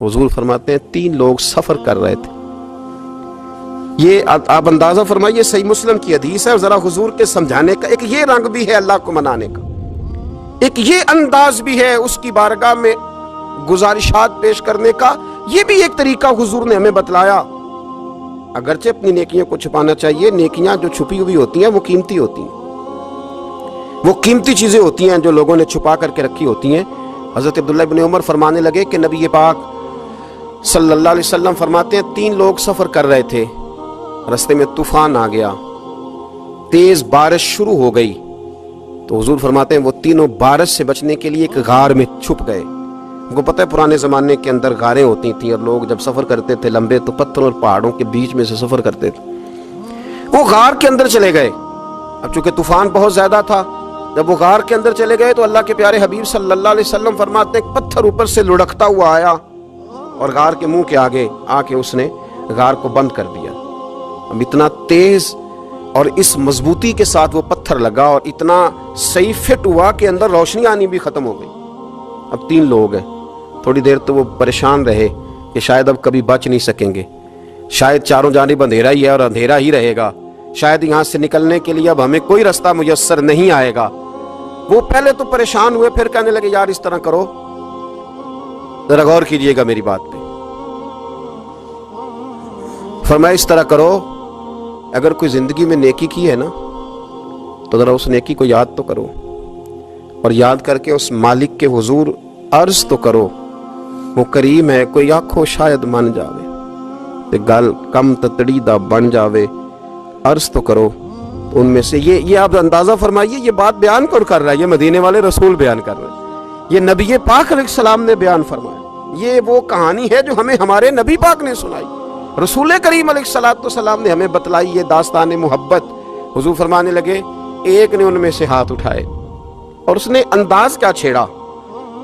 हुजूर फरमाते हैं 3 लोग सफर कर रहे थे। ये आप अंदाजा फरमाइए, सही मुस्लिम की हदीस है। और जरा हुजूर के समझाने का एक ये रंग भी है अल्लाह को मनाने का, एक ये अंदाज भी है उसकी बारगाह में गुजारिशात पेश करने का। ये भी एक तरीका हुजूर ने हमें बतलाया। अगरचे अपनी नेकियों को छुपाना चाहिए, नेकियां जो छुपी हुई होती हैं वो कीमती होती हैं, वो कीमती चीजें होती हैं जो लोगों ने छुपा करके रखी होती हैं। हजरत अब्दुल्लाह इब्न उमर फरमाने लगे कि नबी पाक सल्लल्लाहु अलैहि वसल्लम फरमाते हैं 3 लोग सफर कर रहे थे, रास्ते में तूफान आ गया, तेज बारिश शुरू हो गई, तो हुजूर फरमाते हैं वो तीनों बारिश से बचने के लिए एक गार में छुप गए। उनको पता है पुराने जमाने के अंदर गारें होती थी और लोग जब सफर करते थे लंबे तो पत्थरों और पहाड़ों के बीच में से सफर करते थे। वो गार के अंदर चले गए। अब चूंकि तूफान बहुत ज्यादा था, जब वो गार के अंदर चले गए तो अल्लाह के प्यारे हबीब सल्लल्लाहु अलैहि वसल्लम फरमाते हैं पत्थर ऊपर से लुढ़कता हुआ आया और गार के मुंह के आगे आके उसने गार को बंद कर दिया। अब इतना तेज और इस मजबूती के साथ वो पत्थर लगा और इतना सही फिट हुआ कि अंदर रोशनी आनी भी खत्म हो गई। अब 3 लोग हैं। थोड़ी देर तो वो परेशान रहे कि शायद अब कभी बच नहीं सकेंगे, शायद चारों जानिब अंधेरा ही है और अंधेरा ही रहेगा, शायद यहाँ से निकलने के लिए अब हमें कोई रास्ता मुयस्सर नहीं आएगा। वो पहले तो परेशान हुए, फिर कहने लगे यार इस तरह करो, जरा गौर कीजिएगा मेरी बात पे। फरमाया इस तरह करो, अगर कोई जिंदगी में नेकी की है ना तो जरा उस नेकी को याद तो करो और याद करके उस मालिक के हुजूर अर्ज तो करो, वो करीम है, कोई आखो शायद मन जावे ते गल कम ततड़ी दा बन जावे, अर्ज तो करो। तो उनमें से ये आप अंदाजा फरमाइए, ये बात बयान कौन कर रहा है? ये मदीने वाले रसूल बयान कर रहे हैं, ये नबी पाक अलैहिस्सलाम ने बयान फरमाया। ये वो कहानी है जो हमें हमारे नबी पाक ने सुनाई, रसूल करीम अलैहिस्सलाम ने हमें बतलाई। ये दास्तान मोहब्बत। हुजूर फरमाने लगे एक ने उनमें से हाथ उठाए और उसने अंदाज क्या छेड़ा,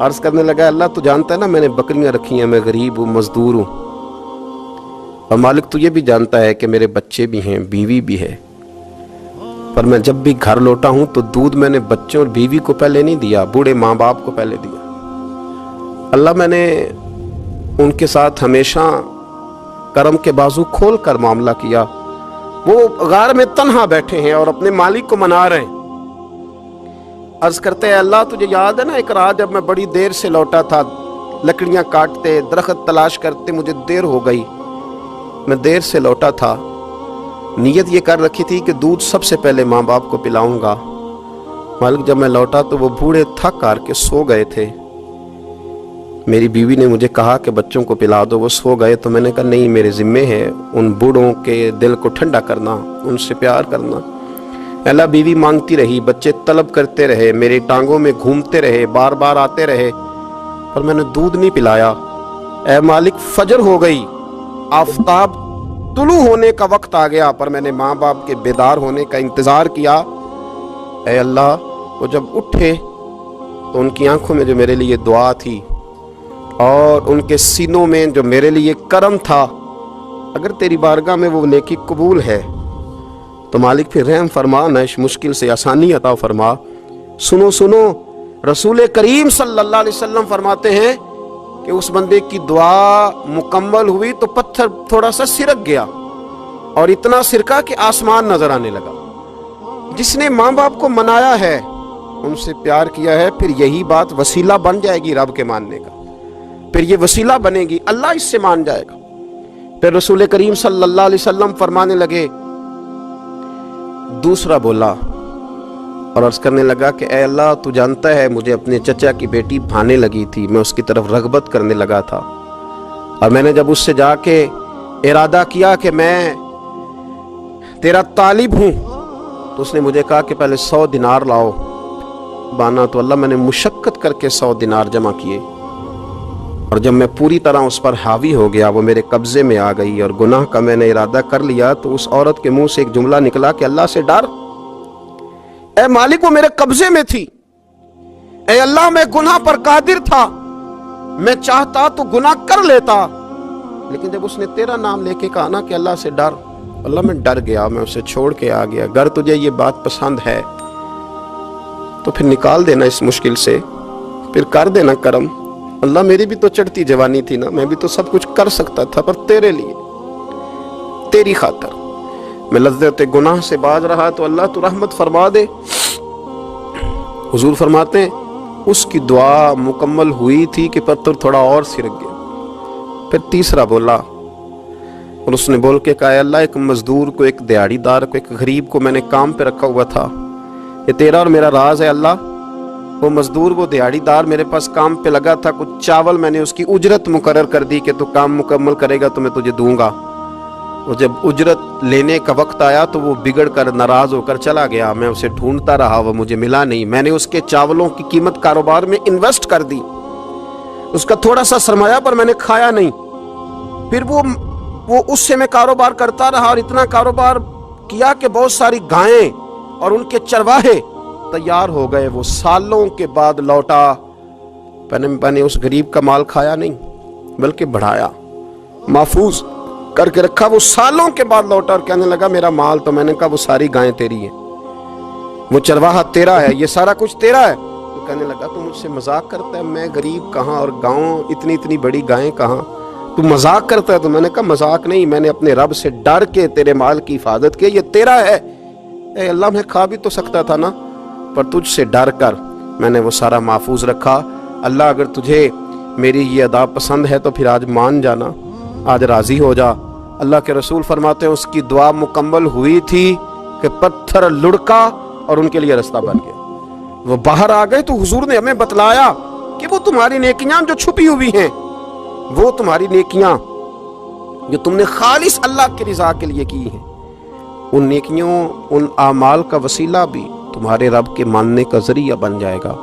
अर्ज करने लगा अल्लाह तू जानता है ना मैंने बकरियां रखी हैं, मैं गरीब हूँ, मजदूर हूँ, और मालिक तू ये भी जानता है कि मेरे बच्चे भी हैं, बीवी भी है, पर मैं जब भी घर लौटा हूं तो दूध मैंने बच्चों और बीवी को पहले नहीं दिया, बूढ़े माँ बाप को पहले दिया। अल्लाह मैंने उनके साथ हमेशा करम के बाजू खोल कर मामला किया। वो गार में तन्हा बैठे हैं और अपने मालिक को मना रहे हैं। अर्ज करते हैं अल्लाह तुझे याद है ना एक रात जब मैं बड़ी देर से लौटा था, लकड़ियां काटते दरख्त तलाश करते मुझे देर हो गई, मैं देर से लौटा था, नीयत ये कर रखी थी कि दूध सबसे पहले माँ बाप को पिलाऊंगा। मालिक जब मैं लौटा तो वो बूढ़े थक हार के सो गए थे। मेरी बीवी ने मुझे कहा कि बच्चों को पिला दो, वो सो गए, तो मैंने कहा नहीं मेरे जिम्मे है उन बूढ़ों के दिल को ठंडा करना, उनसे प्यार करना। अल्लाह बीवी मांगती रही, बच्चे तलब करते रहे, मेरी टांगों में घूमते रहे, बार बार आते रहे, पर मैंने दूध नहीं पिलाया। ऐ मालिक फजर हो गई, आफताब तुलू होने का वक्त आ गया, पर मैंने माँ बाप के बेदार होने का इंतजार किया। ऐ अल्लाह वो जब उठे तो उनकी आंखों में जो मेरे लिए दुआ थी और उनके सीनों में जो मेरे लिए करम था, अगर तेरी बारगाह में वो नेकी कबूल है तो मालिक फिर रहम फरमा, न इस मुश्किल से आसानी अता फरमा। सुनो सुनो, रसूल करीम सल्लल्लाहु अलैहि वसल्लम फरमाते हैं कि उस बंदे की दुआ मुकम्मल हुई तो पत्थर थोड़ा सा सिरक गया और इतना सिरका कि आसमान नजर आने लगा। जिसने माँ बाप को मनाया है, उनसे प्यार किया है, फिर यही बात वसीला बन जाएगी रब के मानने का, फिर ये वसीला बनेगी, अल्लाह इससे मान जाएगा। फिर रसूल करीम सल्लल्लाहु अलैहि वसल्लम फरमाने लगे, दूसरा बोला और अर्ज करने लगा कि ऐ अल्लाह तू जानता है मुझे अपने चचा की बेटी भाने लगी थी, मैं उसकी तरफ रगबत करने लगा था, और मैंने जब उससे जाके इरादा किया कि मैं तेरा तालिब हूं तो उसने मुझे कहा कि पहले 100 दिनार लाओ बाना, तो अल्लाह मैंने मुशक्कत करके 100 दिनार जमा किए, और जब मैं पूरी तरह उस पर हावी हो गया, वो मेरे कब्जे में आ गई और गुनाह का मैंने इरादा कर लिया, तो उस औरत के मुंह से एक जुमला निकला कि अल्लाह से डर। ऐ मालिक वो मेरे कब्जे में थी, ऐ अल्लाह मैं गुनाह पर कादिर था, मैं चाहता तो गुनाह कर लेता, लेकिन जब उसने तेरा नाम लेके कहा ना कि अल्लाह से डर, अल्लाह मैं डर गया, मैं उसे छोड़ के आ गया। अगर तुझे ये बात पसंद है तो फिर निकाल देना इस मुश्किल से, फिर कर देना करम, اللہ میری بھی تو چڑھتی جوانی تھی نا, میں بھی تو سب کچھ کر سکتا تھا, پر تیرے لیے, تیری خاطر میں لذت گناہ سے باز رہا تو اللہ تو رحمت فرما دے. حضور فرماتے ہیں اس کی دعا مکمل ہوئی تھی کہ پتھر تھوڑا اور سرک گیا. پھر تیسرا بولا اور اس نے بول کے کہا, اللہ ایک مزدور کو, ایک دیہڑی دار کو, ایک غریب کو میں نے کام پہ رکھا ہوا تھا, یہ تیرا اور میرا راز ہے اللہ. وہ مزدور, وہ دیہڑی دار میرے پاس کام پہ لگا تھا, کچھ چاول میں نے اس کی اجرت مقرر کر دی کہ تو کام مکمل کرے گا تو میں تجھے دوں گا. اور جب اجرت لینے کا وقت آیا تو وہ بگڑ کر ناراض ہو کر چلا گیا. میں اسے ڈھونڈتا رہا, وہ مجھے ملا نہیں. میں نے اس کے چاولوں کی قیمت کاروبار میں انویسٹ کر دی, اس کا تھوڑا سا سرمایہ پر میں نے کھایا نہیں. پھر وہ اس سے میں کاروبار کرتا رہا اور اتنا کاروبار کیا کہ بہت ساری گائیں اور ان کے چرواہے تیار ہو گئے. وہ سالوں کے بعد لوٹا. میں نے اس غریب کا مال کھایا نہیں بلکہ بڑھایا, محفوظ کر کے رکھا. وہ سالوں کے بعد لوٹا اور کہنے لگا میرا مال, تو میں نے کہا وہ ساری گائیں تیری ہیں, وہ چرواہا تیرا ہے, یہ سارا کچھ تیرا ہے. تو کہنے لگا تو مجھ سے مذاق کرتا ہے, میں غریب کہاں اور گاؤں اتنی بڑی گائیں کہاں, تو مذاق کرتا ہے. تو میں نے کہا مذاق نہیں, میں نے اپنے رب سے ڈر کے تیرے مال کی حفاظت کی, یہ تیرا ہے. اے اللہ میں کھا بھی تو سکتا تھا نا, پر تجھ سے ڈر کر میں نے وہ سارا محفوظ رکھا. اللہ اگر تجھے میری یہ ادا پسند ہے تو پھر آج مان جانا, آج راضی ہو جا. اللہ کے رسول فرماتے ہیں اس کی دعا مکمل ہوئی تھی کہ پتھر لڑکا اور ان کے لیے راستہ بن گیا. وہ باہر آ گئے تو حضور نے ہمیں بتلایا کہ وہ تمہاری نیکیاں جو چھپی ہوئی ہیں, وہ تمہاری نیکیاں جو تم نے خالص اللہ کی رضا کے لیے کی ہیں, ان نیکیوں, ان اعمال کا وسیلہ بھی تمہارے رب کے ماننے کا ذریعہ بن جائے گا.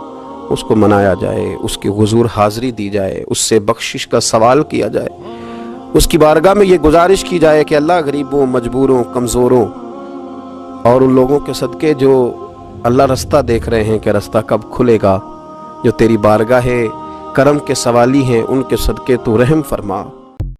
اس کو منایا جائے, اس کے حضور حاضری دی جائے, اس سے بخشش کا سوال کیا جائے, اس کی بارگاہ میں یہ گزارش کی جائے کہ اللہ غریبوں, مجبوروں, کمزوروں اور ان لوگوں کے صدقے جو اللہ رستہ دیکھ رہے ہیں کہ رستہ کب کھلے گا, جو تیری بارگاہ کرم کے سوالی ہیں, ان کے صدقے تو رحم فرما.